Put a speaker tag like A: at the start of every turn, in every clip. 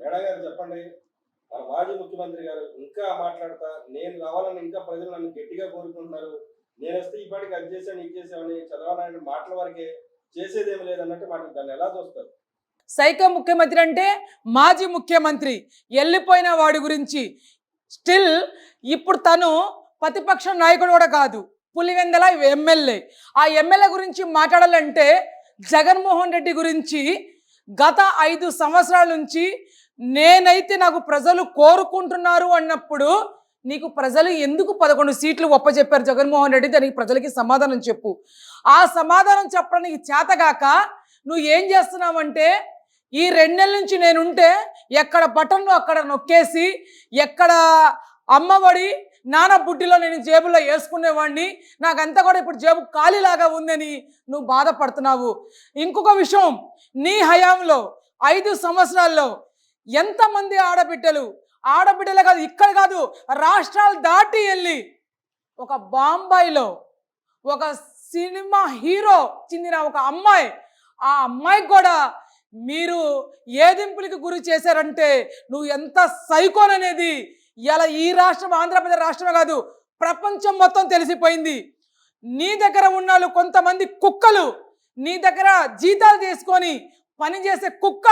A: Madam గారు చెప్పండి. మన మాజీ ముఖ్యమంత్రి గారు ఇంకా మాట్లాడతా, నేను రావాలని ఇంకా ప్రజలు నన్ను గట్టిగా కోరుకుంటున్నారు. నేనొస్తే ఈ పాటికి అది చేశాను, ఇది చేశామని చంద్రబాబు నాయుడు మాటల వరకే, చేసేదేమి లేదన్నట్టు మాటలు దాన్ని ఎలా చూస్తారు?
B: సైకో ముఖ్యమంత్రి అంటే మాజీ ముఖ్యమంత్రి వెళ్ళిపోయిన వాడి గురించి స్టిల్ ఇప్పుడు తను ప్రతిపక్ష నాయకుడు కూడా కాదు, పులివెందల ఎమ్మెల్యే. ఆ ఎమ్మెల్యే గురించి మాట్లాడాలంటే జగన్మోహన్ రెడ్డి గురించి గత 5 సంవత్సరాల నుంచి నేనైతే నాకు ప్రజలు కోరుకుంటున్నారు అన్నప్పుడు నీకు ప్రజలు ఎందుకు 11 సీట్లు ఒప్పచెప్పారు జగన్మోహన్ రెడ్డి? దానికి ప్రజలకి సమాధానం చెప్పు. ఆ సమాధానం చెప్పడానికి చేతగాక నువ్వు ఏం చేస్తున్నావంటే ఈ 2 నెలల నుంచి నేనుంటే ఎక్కడ బటన్లు అక్కడ నొక్కేసి, ఎక్కడ అమ్మఒడి నాన్న బుడ్డిలో నేను జేబులో వేసుకునేవాడిని, నాకంతా కూడా ఇప్పుడు జేబు ఖాళీలాగా ఉందని నువ్వు బాధపడుతున్నావు. ఇంకొక విషయం, నీ హయాంలో 5 సంవత్సరాల్లో ఎంతమంది ఆడబిడ్డలే కాదు, ఇక్కడ కాదు, రాష్ట్రాలు దాటి వెళ్ళి ఒక బాంబాయిలో ఒక సినిమా హీరో చెందిన ఒక అమ్మాయి, ఆ అమ్మాయికి కూడా మీరు ఏదింపులకి గురి చేశారంటే నువ్వు ఎంత సైకోననేది ఇలా ఈ రాష్ట్రం, ఆంధ్రప్రదేశ్ రాష్ట్రమే కాదు, ప్రపంచం మొత్తం తెలిసిపోయింది. నీ దగ్గర ఉన్న కొంతమంది కుక్కలు, నీ దగ్గర జీతాలు తీసుకొని పనిచేసే కుక్క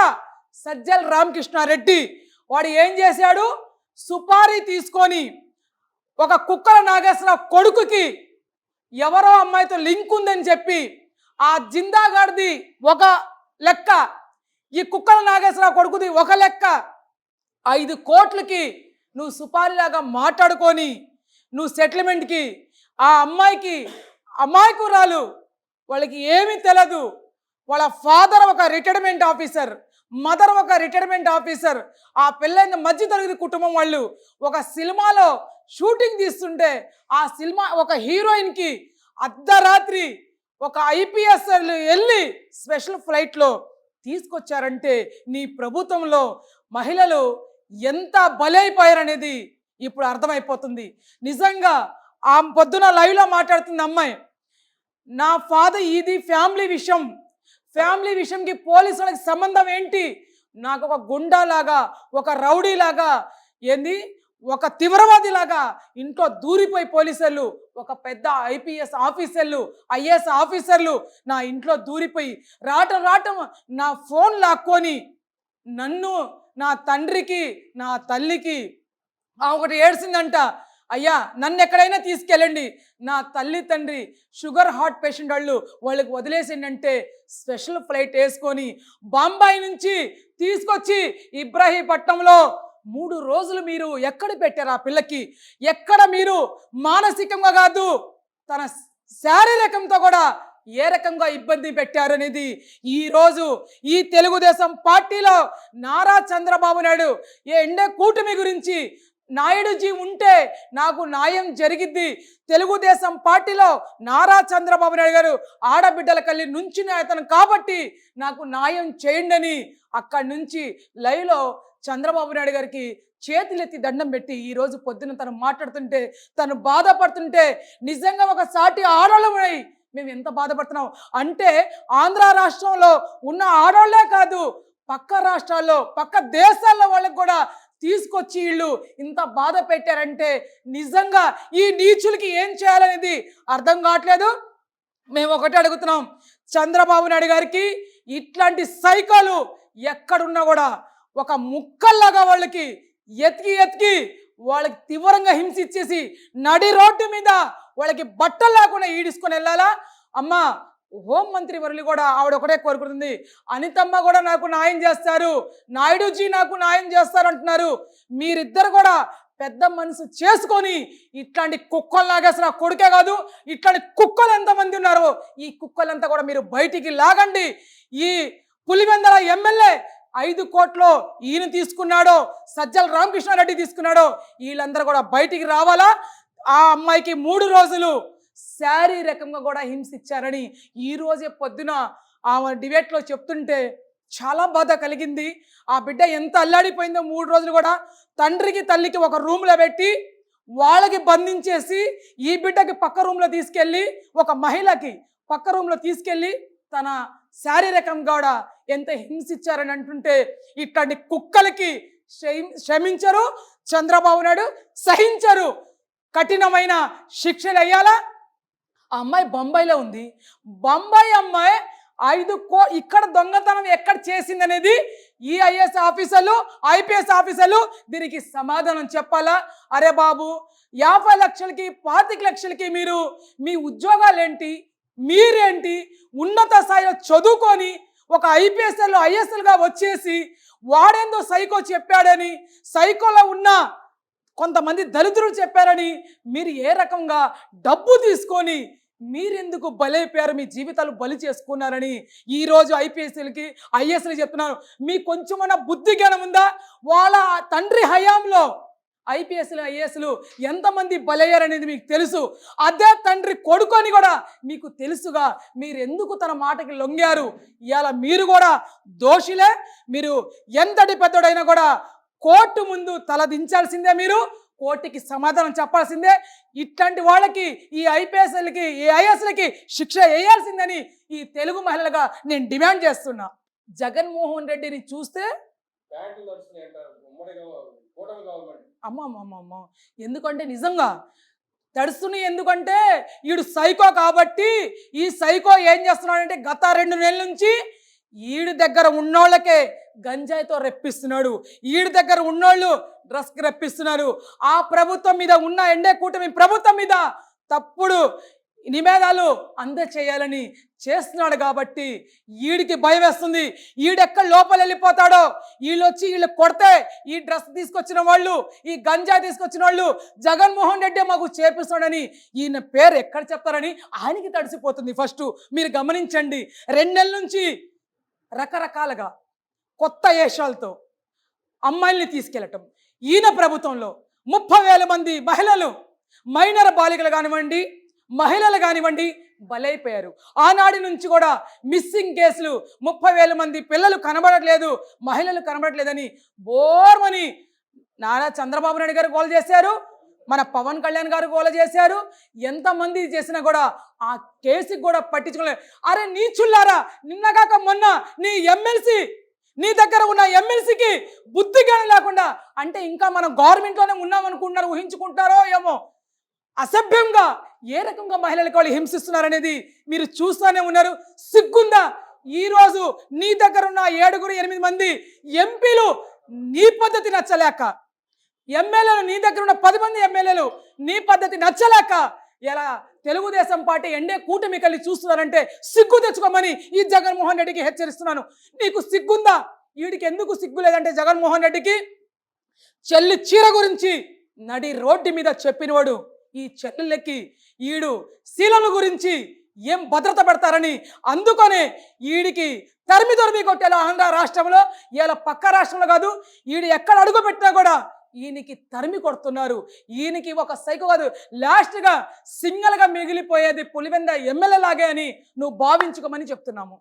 B: సజ్జల రామకృష్ణారెడ్డి, వాడు ఏం చేశాడు? సుపారీ తీసుకొని ఒక కుక్కల నాగేశ్వరరావు కొడుకుకి ఎవరో అమ్మాయితో లింక్ ఉందని చెప్పి, ఆ జిందాగాడిది ఒక లెక్క, ఈ కుక్కల నాగేశ్వరరావు కొడుకుది ఒక లెక్క, 5 కోట్లకి నువ్వు సుపారీలాగా మాట్లాడుకొని నువ్వు సెటిల్మెంట్కి ఆ అమ్మాయికి, అమాయకురాలు, వాళ్ళకి ఏమీ తెలియదు, వాళ్ళ ఫాదర్ ఒక రిటైర్మెంట్ ఆఫీసర్, మదర్ ఒక రిటైర్మెంట్ ఆఫీసర్, ఆ పెళ్ళైన మధ్యతరగతి కుటుంబం వాళ్ళు ఒక సినిమాలో షూటింగ్ తీస్తుంటే ఆ సినిమా ఒక హీరోయిన్కి అర్ధరాత్రి ఒక ఐపీఎస్ వెళ్ళి స్పెషల్ ఫ్లైట్లో తీసుకొచ్చారంటే నీ ప్రభుత్వంలో మహిళలు ఎంత బలైపోయారనేది ఇప్పుడు అర్థమైపోతుంది. నిజంగా ఆ పొద్దున లైవ్లో మాట్లాడుతుంది అమ్మాయి, నా ఫాదర్, ఇది ఫ్యామిలీ విషయంకి పోలీసులకి సంబంధం ఏంటి? నాకు ఒక గుండాలాగా, ఒక రౌడీలాగా, ఏంది ఒక తీవ్రవాదిలాగా ఇంట్లో దూరిపోయి పోలీసులు, ఒక పెద్ద ఐపీఎస్ ఆఫీసర్లు, ఐఏఎస్ ఆఫీసర్లు నా ఇంట్లో దూరిపోయి రావటం నా ఫోన్ లాక్కొని నన్ను, నా తండ్రికి, నా తల్లికి ఒకటి ఏడ్చిందంట, అయ్యా నన్ను ఎక్కడైనా తీసుకెళ్ళండి, నా తల్లి తండ్రి షుగర్ హార్ట్ పేషెంట్ వాళ్ళకి వదిలేసిందంటే స్పెషల్ ఫ్లైట్ వేసుకొని బాంబాయి నుంచి తీసుకొచ్చి ఇబ్రాహీపట్నంలో 3 రోజులు మీరు ఎక్కడ పెట్టారు ఆ పిల్లకి? ఎక్కడ మీరు మానసికంగా కాదు, తన శారీరకంతో కూడా ఏ రకంగా ఇబ్బంది పెట్టారు అనేది ఈరోజు ఈ తెలుగుదేశం పార్టీలో నారా చంద్రబాబు నాయుడు ఎండే కూటమి గురించి, నాయుడుజీ ఉంటే నాకు న్యాయం జరిగిద్ది, తెలుగుదేశం పార్టీలో నారా చంద్రబాబు నాయుడు గారు ఆడబిడ్డల కళ్ళి నుంచి అతను కాబట్టి నాకు న్యాయం చేయండి అని అక్కడి నుంచి లైవ్లో చంద్రబాబు నాయుడు గారికి చేతులెత్తి దండం పెట్టి ఈరోజు పొద్దున తను మాట్లాడుతుంటే, తను బాధపడుతుంటే నిజంగా ఒక సాటి ఆడవాళ్ళమై మేము ఎంత బాధపడుతున్నాం అంటే, ఆంధ్ర రాష్ట్రంలో ఉన్న ఆడవాళ్లే కాదు, పక్క రాష్ట్రాల్లో, పక్క దేశాల్లో వాళ్ళకి కూడా తీసుకొచ్చి వీళ్ళు ఇంత బాధ పెట్టారంటే నిజంగా ఈ నీచులకి ఏం చేయాలనేది అర్థం కావట్లేదు. మేము ఒకటే అడుగుతున్నాం, చంద్రబాబు నాయుడు గారికి ఇట్లాంటి సైకోలు ఎక్కడున్నా కూడా ఒక ముక్కల్లాగా వాళ్ళకి ఎతికి వాళ్ళకి తీవ్రంగా హింస ఇచ్చేసి నడి రోడ్డు మీద వాళ్ళకి బట్టలు లేకుండా ఈడుసుకొని వెళ్ళాలా? అమ్మ హోంమంత్రి వర్యులు కూడా ఆవిడ ఒకటే కోరుకుంటుంది, అనితమ్మ కూడా నాకు న్యాయం చేస్తారు, నాయుడుజీ నాకు న్యాయం చేస్తారు అంటున్నారు. మీరిద్దరు కూడా పెద్ద మనసు చేసుకొని ఇట్లాంటి కుక్కల్లాగా, అసలు ఆ కొడుకే కాదు, ఇట్లాంటి కుక్కలు ఎంతమంది ఉన్నారో ఈ కుక్కలంతా కూడా మీరు బయటికి లాగండి. ఈ పులివెందల ఎమ్మెల్యే 5 కోట్లు ఈయన తీసుకున్నాడో, సజ్జల రామకృష్ణారెడ్డి తీసుకున్నాడో, వీళ్ళందరూ కూడా బయటికి రావాలా? ఆ అమ్మాయికి 3 రోజులు శారీరకంగా కూడా హింసించారని ఈరోజే పొద్దున ఆమె డిబేట్లో చెప్తుంటే చాలా బాధ కలిగింది. ఆ బిడ్డ ఎంత అల్లాడిపోయిందో 3 రోజులు కూడా. తండ్రికి తల్లికి ఒక రూమ్లో పెట్టి వాళ్ళకి బంధించేసి ఈ బిడ్డకి పక్క రూమ్లో తీసుకెళ్ళి, ఒక మహిళకి పక్క రూమ్లో తీసుకెళ్ళి తన శారీరకంగా కూడా ఎంత హింసించారని అంటుంటే ఇట్లాంటి కుక్కలకి క్షమించరు, చంద్రబాబు నాయుడు సహించరు. కఠినమైన శిక్షలు వేయాలా. ఆ అమ్మాయి బొంబాయిలో ఉంది. బొంబాయి అమ్మాయి ఇక్కడ దొంగతనం ఎక్కడ చేసింది అనేది ఈ ఐఏఎస్ ఆఫీసర్లు, ఐపీఎస్ ఆఫీసర్లు దీనికి సమాధానం చెప్పాలా. అరే బాబు, 50 లక్షలకి 25 లక్షలకి మీరు మీ ఉద్యోగాలేంటి, మీరేంటి, ఉన్నత స్థాయిలో చదువుకొని ఒక ఐపీఎస్ఎల్ ఐఎస్ఎల్గా వచ్చేసి వాడేందో సైకో చెప్పాడని, సైకోలో ఉన్న కొంతమంది దళితులు చెప్పారని మీరు ఏ రకంగా డబ్బు తీసుకొని మీరెందుకు బలైపోయారు, మీ జీవితాలు బలి చేసుకున్నారని ఈరోజు ఐపీఎస్ఎల్కి ఐఎస్ఎల్ చెప్తున్నారు. మీ కొంచెమన్నా బుద్ధి జ్ఞానం ఉందా? వాళ్ళ తండ్రి హయాంలో ఐపీఎస్లు ఐఏఎస్లు ఎంతమంది బలయ్యారనేది మీకు తెలుసు. అదే తండ్రి కొడుకొని కూడా మీకు తెలుసుగా మీరు ఎందుకు తన మాటకి లొంగారు? ఇవాళ మీరు కూడా దోషులే. మీరు ఎంతటి పెద్దడైనా కూడా కోర్టు ముందు తలదించాల్సిందే, మీరు కోర్టుకి సమాధానం చెప్పాల్సిందే. ఇట్లాంటి వాళ్ళకి ఈ ఐపీఎస్ఎల్కి ఈ ఐఏఎస్లకి శిక్ష వేయాల్సిందని ఈ తెలుగు మహిళలుగా నేను డిమాండ్ చేస్తున్నా. జగన్మోహన్ రెడ్డిని చూస్తే అమ్మమ్మమ్మమ్మ ఎందుకంటే నిజంగా తడుస్తున్నాయి. ఎందుకంటే ఈడు సైకో కాబట్టి. ఈ సైకో ఏం చేస్తున్నాడంటే గత 2 నెలల నుంచి ఈడి దగ్గర ఉన్నోళ్ళకే గంజాయితో రెప్పిస్తున్నాడు, ఈడి దగ్గర ఉన్నోళ్ళు డ్రగ్స్కి రెప్పిస్తున్నారు. ఆ ప్రభుత్వం మీద ఉన్న ఎండే కూటమి ప్రభుత్వం మీద తప్పుడు నివేదాలు అందచేయాలని చేస్తున్నాడు కాబట్టి ఈడికి భయం వేస్తుంది. ఈడెక్కడ లోపల వెళ్ళిపోతాడో, వీళ్ళు వచ్చి వీళ్ళు కొడితే ఈ డ్రస్ తీసుకొచ్చిన వాళ్ళు, ఈ గంజాయి తీసుకొచ్చిన వాళ్ళు జగన్మోహన్ రెడ్డి మాకు చేపిస్తాడని ఈయన పేరు ఎక్కడ చెప్తారని ఆయనకి తడిసిపోతుంది. ఫస్ట్ మీరు గమనించండి, 2 నెలల నుంచి రకరకాలుగా కొత్త ఏషాలతో అమ్మాయిల్ని తీసుకెళ్ళటం. ఈయన ప్రభుత్వంలో 30,000 మంది మహిళలు, మైనర్ బాలికలు కానివ్వండి, మహిళలు కానివ్వండి బలైపోయారు. ఆనాటి నుంచి కూడా మిస్సింగ్ కేసులు, 30,000 మంది పిల్లలు కనబడట్లేదు, మహిళలు కనబడట్లేదని బోర్మని నారా చంద్రబాబు నాయుడు గారు గోల చేశారు, మన పవన్ కళ్యాణ్ గారు గోల చేశారు. ఎంతమంది చేసినా కూడా ఆ కేసుకి కూడా పట్టించుకోలేదు. అరే నీచుల్లారా, నిన్నగాక మొన్న నీ ఎమ్మెల్సీ, నీ దగ్గర ఉన్న ఎమ్మెల్సీకి బుద్ధి జ్ఞానం లేకుండా, అంటే ఇంకా మనం గవర్నమెంట్లోనే ఉన్నాం అనుకుంటున్నారు, ఊహించుకుంటారో ఏమో. అసభ్యంగా ఏ రకంగా మహిళలకు వాళ్ళు హింసిస్తున్నారనేది మీరు చూస్తూనే ఉన్నారు. సిగ్గుందా? ఈరోజు నీ దగ్గర ఉన్న 7-8 మంది ఎంపీలు నీ పద్ధతి నచ్చలేక, ఎమ్మెల్యేలు నీ దగ్గర ఉన్న 10 మంది ఎమ్మెల్యేలు నీ పద్ధతి నచ్చలేక ఇలా తెలుగుదేశం పార్టీ ఎండే కూటమి కలిసి చూస్తున్నారంటే సిగ్గు తెచ్చుకోమని ఈ జగన్మోహన్ రెడ్డికి హెచ్చరిస్తున్నాను. నీకు సిగ్గుందా? వీడికి ఎందుకు సిగ్గు లేదంటే జగన్మోహన్ రెడ్డికి చెల్లి చీర గురించి నడి రోడ్డు మీద చెప్పినవాడు. ఈ చెల్లెళ్ళకి ఈడు శీలల గురించి ఏం భద్రత పెడతారని అందుకనే ఈడికి తరిమి కొట్టేలా ఆంధ్ర రాష్ట్రంలో, ఇలా పక్క రాష్ట్రంలో కాదు, ఈడు ఎక్కడ అడుగు పెట్టినా కూడా ఈయనకి తరిమి కొడుతున్నారు. ఈయనకి ఒక సైకో కాదు, లాస్ట్గా సింగల్గా మిగిలిపోయేది పులివెంద ఎమ్మెల్యే లాగే అని నువ్వు భావించుకోమని చెప్తున్నాము.